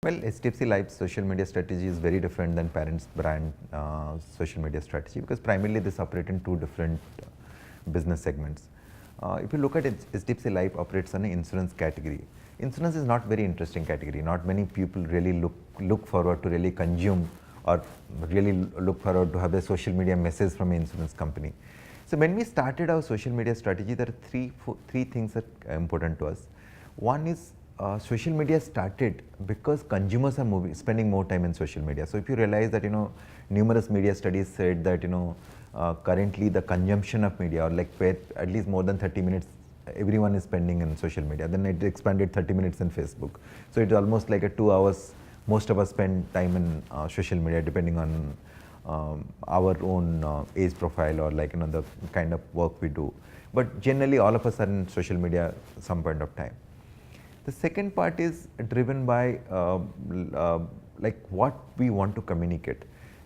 Well, HDFC Life's social media strategy is very different than parents' brand social media strategy because primarily this operate in two different business segments. If you look at it, HDFC Life operates on an insurance category. Insurance is not very interesting category. Not many people really look forward to really consume or really look forward to have a social media message from an insurance company. So when we started our social media strategy, there are three things that are important to us. One is social media started because consumers are spending more time in social media. So if you realize that numerous media studies said that currently the consumption of media or like where at least more than 30 minutes everyone is spending in social media. Then it expanded 30 minutes in Facebook. So it's almost like a 2 hours. Most of us spend time in social media depending on our own age profile or like the kind of work we do. But generally all of us are in social media some point of time. The second part is driven by like what we want to communicate.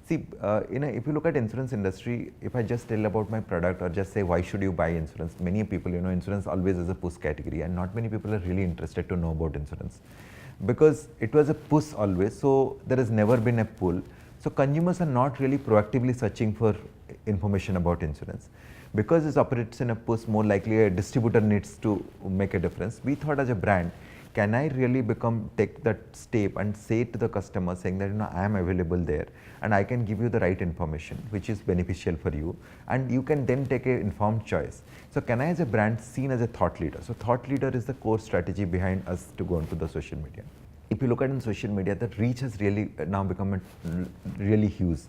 See, if you look at insurance industry, if I just tell about my product or just say why should you buy insurance, many people, insurance always is a push category and not many people are really interested to know about insurance because it was a push always. So there has never been a pull. So consumers are not really proactively searching for information about insurance. Because it operates in a push, more likely a distributor needs to make a difference. We thought as a brand, can I really take that step and say to the customer saying that I am available there and I can give you the right information which is beneficial for you and you can then take an informed choice. So can I as a brand seen as a thought leader? So thought leader is the core strategy behind us to go into the social media. If you look at in social media, the reach has really now become really huge.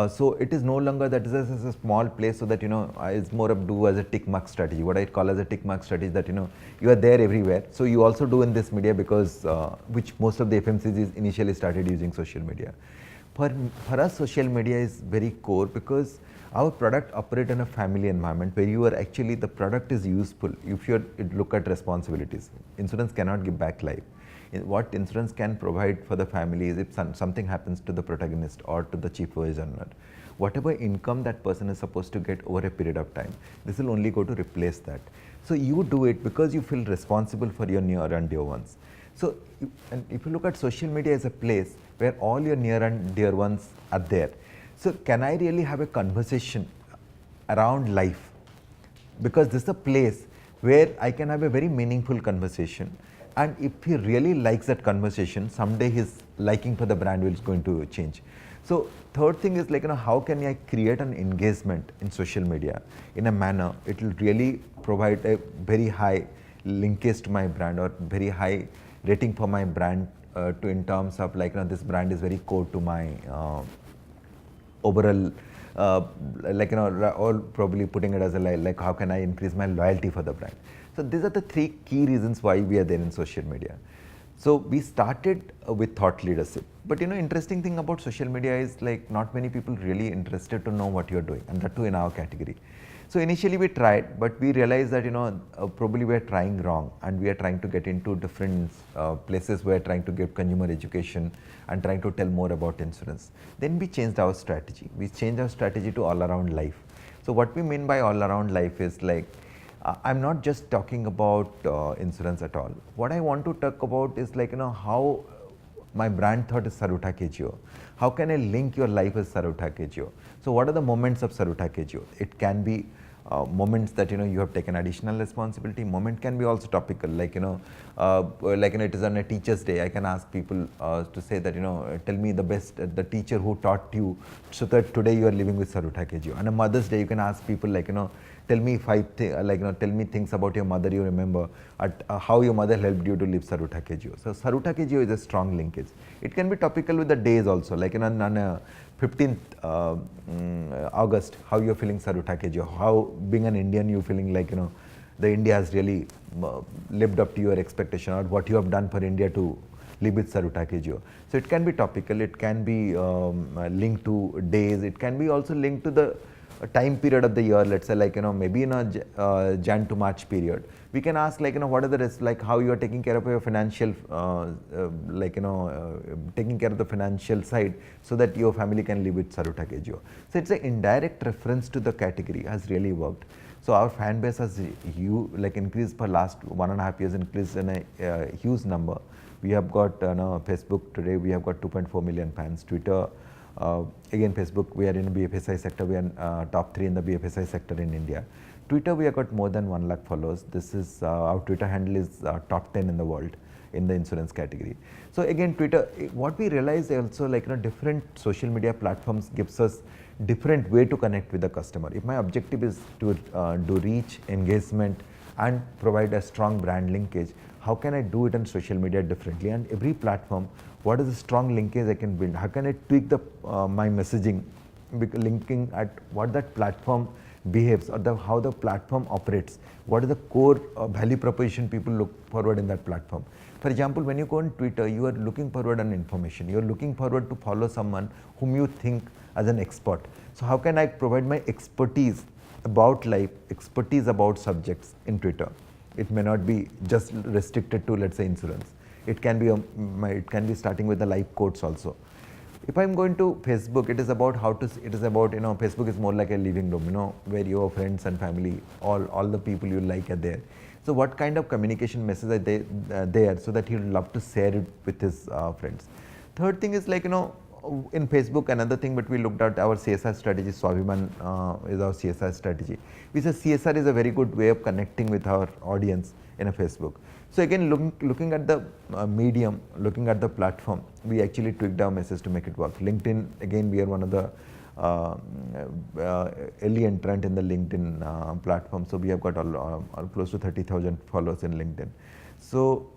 So it is no longer that this is a small place, so that it's more of do as a tick mark strategy. What I call as a tick mark strategy, that you are there everywhere. So you also do in this media because which most of the FMCGs initially started using social media. For us, social media is very core because our product operate in a family environment where you are actually the product is useful. If you look at responsibilities, insurance cannot give back life. What insurance can provide for the family is if something happens to the protagonist or to the chief voice owner, whatever income that person is supposed to get over a period of time, this will only go to replace that. So you do it because you feel responsible for your near and dear ones. So and if you look at social media as a place where all your near and dear ones are there. So can I really have a conversation around life? Because this is a place where I can have a very meaningful conversation. And if he really likes that conversation, someday his liking for the brand is going to change. So third thing is like, how can I create an engagement in social media in a manner, it will really provide a very high linkage to my brand or very high rating for my brand to in terms of like, this brand is very core to my overall or probably putting it as a like how can I increase my loyalty for the brand. So these are the three key reasons why we are there in social media. So we started with thought leadership, but interesting thing about social media is like not many people really interested to know what you're doing, and that too in our category. So initially we tried, but we realized that probably we are trying wrong, and we are trying to get into different places. We are trying to give consumer education and trying to tell more about insurance. Then we changed our strategy. We changed our strategy to all around life. So what we mean by all around life is like I'm not just talking about insurance at all. What I want to talk about is like how my brand thought is Sarutta KGO. How can I link your life with Sarutta KGO? So what are the moments of Sarutta KGO? It can be moments that you have taken additional responsibility. Moment can be also topical, like it is on a teacher's day. I can ask people to say that tell me the teacher who taught you, so that today you are living with Sarutta KGO. On a Mother's Day, you can ask people like tell me tell me things about your mother you remember, how your mother helped you to live Sarutta KGO. So Sarutta KGO is a strong linkage. It can be topical with the days also, like on 15th August, how you're feeling Sarutta KGO, how being an Indian you feeling like the India has really lived up to your expectation, or what you have done for India to live with Sarutta KGO. So it can be topical, it can be linked to days, it can be also linked to the time period of the year. Let's say like maybe in a Jan to March period, we can ask like what are the risks, like how you are taking care of your financial taking care of the financial side, so that your family can live with Sarutta KGO. So it's an indirect reference to the category has really worked. So our fan base has increased for last 1.5 years, increased in a huge number. We have got Facebook today, we have got 2.4 million fans. Twitter, again Facebook, we are in the BFSI sector, we are top 3 in the BFSI sector in India. Twitter, we have got more than 1 lakh followers. This is our Twitter handle is top 10 in the world in the insurance category. So again, Twitter, what we realize also, like different social media platforms gives us different way to connect with the customer. If my objective is to do reach, engagement, and provide a strong brand linkage, how can I do it on social media differently? And every platform, what is the strong linkage I can build? How can I tweak the my messaging, linking at what that platform behaves, or how the platform operates? What is the core value proposition people look forward in that platform? For example, when you go on Twitter, you are looking forward on information. You are looking forward to follow someone whom you think as an expert. So how can I provide my expertise about life, expertise about subjects in Twitter? It may not be just restricted to, let's say, insurance. It can be starting with the life quotes also. If I'm going to Facebook, it is about Facebook is more like a living room, where your friends and family, all the people you like are there. So what kind of communication message are they there, so that he'll love to share it with his friends. Third thing is in Facebook, another thing, but we looked at our CSR strategy. Swabhiman is our CSR strategy. We say CSR is a very good way of connecting with our audience in a Facebook. So again, looking at the medium, looking at the platform, we actually tweaked our message to make it work. LinkedIn, again, we are one of the early entrant in the LinkedIn platform. So we have got close to 30,000 followers in LinkedIn. So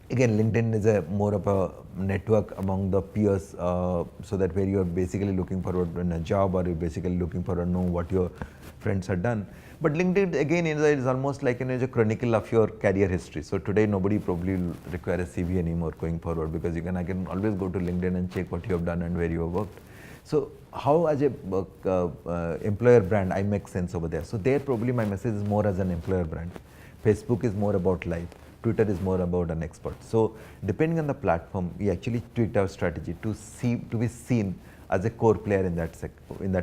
again, LinkedIn is more of a network among the peers, so that where you are basically looking forward in a job, or you're basically looking forward to know what your friends have done. But LinkedIn again is almost like a chronicle of your career history. So today nobody probably will require a CV anymore going forward, because I can always go to LinkedIn and check what you have done and where you have worked. So how as a employer brand I make sense over there? So there probably my message is more as an employer brand. Facebook is more about life. Twitter is more about an expert. So depending on the platform, we actually tweaked our strategy to be seen as a core player in that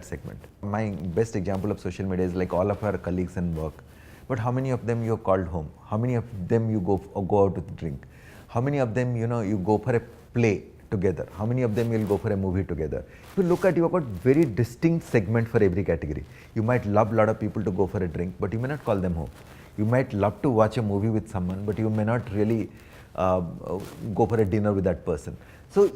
segment. My best example of social media is like all of our colleagues and work. But how many of them you have called home? How many of them you go out with drink? How many of them you go for a play together? How many of them will go for a movie together? If you look at, you have got very distinct segment for every category. You might love a lot of people to go for a drink, but you may not call them home. You might love to watch a movie with someone, but you may not really go for a dinner with that person. So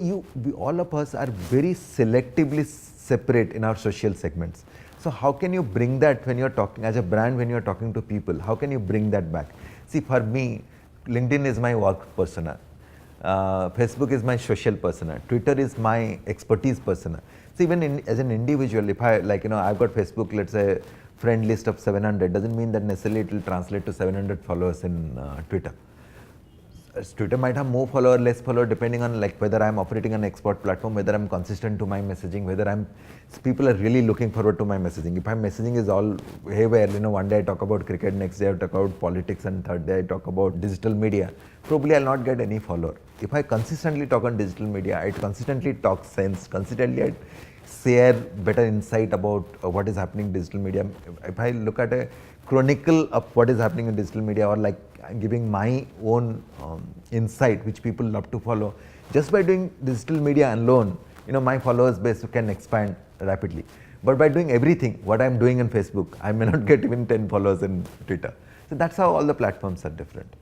all of us are very selectively separate in our social segments. So how can you bring that when you're talking as a brand, when you're talking to people? How can you bring that back? See, for me, LinkedIn is my work persona. Facebook is my social persona. Twitter is my expertise persona. So even as an individual, if I I've got Facebook, let's say, friend list of 700, doesn't mean that necessarily it will translate to 700 followers in Twitter. Twitter might have more follower, less follower, depending on whether I'm operating on an expert platform, whether I'm consistent to my messaging, whether people are really looking forward to my messaging. If my messaging is all haywire, one day I talk about cricket, next day I talk about politics, and third day I talk about digital media, probably I'll not get any follower. If I consistently talk on digital media, I consistently talk sense, consistently I share better insight about what is happening in digital media. If I look at a chronicle of what is happening in digital media, or giving my own insight, which people love to follow, just by doing digital media alone, my followers base can expand rapidly. But by doing everything, what I'm doing on Facebook, I may not get even 10 followers in Twitter. So that's how all the platforms are different.